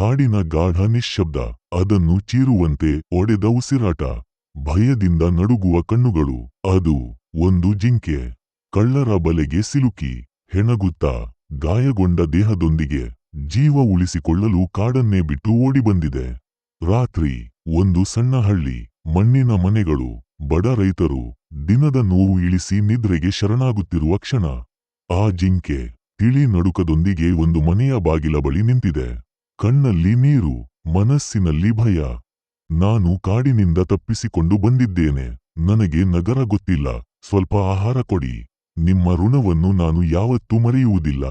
ಕಾಡಿನ ಗಾಢ ನಿಶ್ಶಬ್ದ, ಅದನ್ನು ಚೀರುವಂತೆ ಒಡೆದ ಉಸಿರಾಟ, ಭಯದಿಂದ ನಡುಗುವ ಕಣ್ಣುಗಳು. ಅದು ಒಂದು ಜಿಂಕೆ. ಕಳ್ಳರ ಬಲೆಗೆ ಸಿಲುಕಿ ಹೆಣಗುತ್ತಾ ಗಾಯಗೊಂಡ ದೇಹದೊಂದಿಗೆ ಜೀವ ಉಳಿಸಿಕೊಳ್ಳಲು ಕಾಡನ್ನೇ ಬಿಟ್ಟು ಓಡಿಬಂದಿದೆ. ರಾತ್ರಿ, ಒಂದು ಸಣ್ಣ ಹಳ್ಳಿ, ಮಣ್ಣಿನ ಮನೆಗಳು, ಬಡ ರೈತರು, ದಿನದ ನೋವು ಇಳಿಸಿ ನಿದ್ರೆಗೆ ಶರಣಾಗುತ್ತಿರುವ ಕ್ಷಣ. ಆ ಜಿಂಕೆ ತಿಳಿ ನಡುಕದೊಂದಿಗೆ ಒಂದು ಮನೆಯ ಬಾಗಿಲ ಬಳಿ ನಿಂತಿದೆ. ಕಣ್ಣಲ್ಲಿ ನೀರು, ಮನಸ್ಸಿನಲ್ಲಿ ಭಯ. ನಾನು ಕಾಡಿನಿಂದ ತಪ್ಪಿಸಿಕೊಂಡು ಬಂದಿದ್ದೇನೆ. ನನಗೆ ನಗರ ಗೊತ್ತಿಲ್ಲ. ಸ್ವಲ್ಪ ಆಹಾರ ಕೊಡಿ. ನಿಮ್ಮ ಋಣವನ್ನು ನಾನು ಯಾವತ್ತೂ ಮರೆಯುವುದಿಲ್ಲ.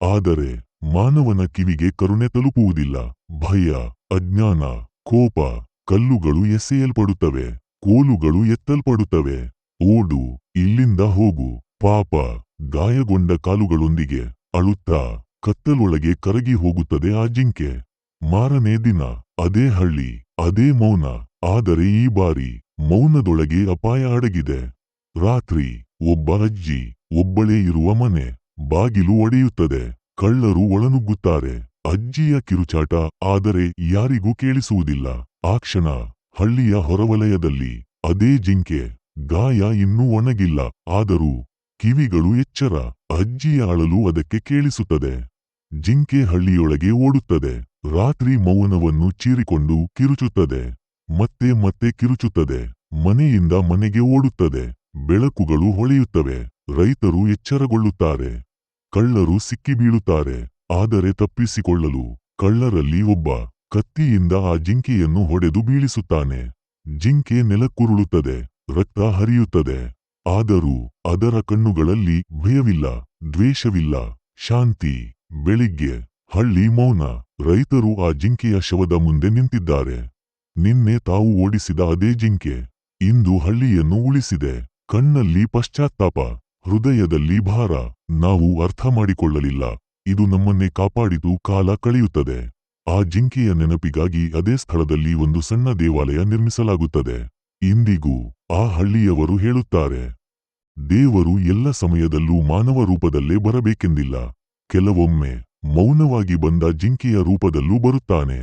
ಆದರೆ ಮಾನವನ ಕಿವಿಗೆ ಕರುಣೆ ತಲುಪುವುದಿಲ್ಲ. ಭಯ, ಅಜ್ಞಾನ, ಕೋಪ. ಕಲ್ಲುಗಳು ಎಸೆಯಲ್ಪಡುತ್ತವೆ, ಕೋಲುಗಳು ಎತ್ತಲ್ಪಡುತ್ತವೆ. ಓಡು, ಇಲ್ಲಿಂದ ಹೋಗು. ಪಾಪ ಗಾಯಗೊಂಡ ಕಾಲುಗಳೊಂದಿಗೆ ಅಳುತ್ತಾ ಕತ್ತಲೊಳಗೆ ಕರಗಿ ಹೋಗುತ್ತದೆ ಆ ಜಿಂಕೆ. ಮಾರನೇ ದಿನ ಅದೇ ಹಳ್ಳಿ, ಅದೇ ಮೌನ. ಆದರೆ ಈ ಬಾರಿ ಮೌನದೊಳಗೆ ಅಪಾಯ ಅಡಗಿದೆ. ರಾತ್ರಿ, ಒಬ್ಬ ಅಜ್ಜಿ, ಒಬ್ಬಳೇ ಇರುವ ಮನೆ. ಬಾಗಿಲು ಒಡೆಯುತ್ತದೆ. ಕಳ್ಳರು ಒಳನುಗ್ಗುತ್ತಾರೆ. ಅಜ್ಜಿಯ ಕಿರುಚಾಟ, ಆದರೆ ಯಾರಿಗೂ ಕೇಳಿಸುವುದಿಲ್ಲ. ಆ ಕ್ಷಣ ಹಳ್ಳಿಯ ಹೊರವಲಯದಲ್ಲಿ ಅದೇ ಜಿಂಕೆ. ಗಾಯ ಇನ್ನೂ ಒಣಗಿಲ್ಲ, ಆದರೂ ಕಿವಿಗಳು ಎಚ್ಚರ. ಅಜ್ಜಿಯ ಅಳಲು ಅದಕ್ಕೆ ಕೇಳಿಸುತ್ತದೆ. ಜಿಂಕೆ ಹಳ್ಳಿಯೊಳಗೆ ಓಡುತ್ತದೆ. ರಾತ್ರಿ ಮೌನವನ್ನು ಚೀರಿಕೊಂಡು ಕಿರುಚುತ್ತದೆ. ಮತ್ತೆ ಮತ್ತೆ ಕಿರುಚುತ್ತದೆ. ಮನೆಯಿಂದ ಮನೆಗೆ ಓಡುತ್ತದೆ. ಬೆಳಕುಗಳು ಹೊಳೆಯುತ್ತವೆ. ರೈತರು ಎಚ್ಚರಗೊಳ್ಳುತ್ತಾರೆ. ಕಳ್ಳರು ಸಿಕ್ಕಿಬೀಳುತ್ತಾರೆ. ಆದರೆ ತಪ್ಪಿಸಿಕೊಳ್ಳಲು ಕಳ್ಳರಲ್ಲಿ ಒಬ್ಬ ಕತ್ತಿಯಿಂದ ಆ ಜಿಂಕೆಯನ್ನು ಹೊಡೆದು ಬೀಳಿಸುತ್ತಾನೆ. ಜಿಂಕೆ ನೆಲಕ್ಕುರುಳುತ್ತದೆ. ರಕ್ತ ಹರಿಯುತ್ತದೆ. ಆದರೂ ಅದರ ಕಣ್ಣುಗಳಲ್ಲಿ ಭಯವಿಲ್ಲ, ದ್ವೇಷವಿಲ್ಲ, ಶಾಂತಿ. ಬೆಳಿಗ್ಗೆ, ಹಳ್ಳಿ ಮೌನ. ರೈತರು ಆ ಜಿಂಕೆಯ ಶವದ ಮುಂದೆ ನಿಂತಿದ್ದಾರೆ. ನಿನ್ನೆ ತಾವು ಓಡಿಸಿದ ಅದೇ ಜಿಂಕೆ ಇಂದು ಹಳ್ಳಿಯನ್ನು ಉಳಿಸಿದೆ. ಕಣ್ಣಲ್ಲಿ ಪಶ್ಚಾತ್ತಾಪ, ಹೃದಯದಲ್ಲಿ ಭಾರ. ನಾವು ಅರ್ಥ ಮಾಡಿಕೊಳ್ಳಲಿಲ್ಲ. ಇದು ನಮ್ಮನ್ನೇ ಕಾಪಾಡಿತು. ಕಾಲ ಕಳೆಯುತ್ತದೆ. ಆ ಜಿಂಕೆಯ ನೆನಪಿಗಾಗಿ ಅದೇ ಸ್ಥಳದಲ್ಲಿ ಒಂದು ಸಣ್ಣ ದೇವಾಲಯ ನಿರ್ಮಿಸಲಾಗುತ್ತದೆ. ಇಂದಿಗೂ ಆ ಹಳ್ಳಿಯವರು ಹೇಳುತ್ತಾರೆ, ದೇವರು ಎಲ್ಲ ಸಮಯದಲ್ಲೂ ಮಾನವ ರೂಪದಲ್ಲೇ ಬರಬೇಕೆಂದಿಲ್ಲ. ಕೆಲವೊಮ್ಮೆ ಮೌನವಾಗಿ ಬಂದ ಜಿಂಕೆಯ ರೂಪದಲ್ಲೂ ಬರುತ್ತಾನೆ.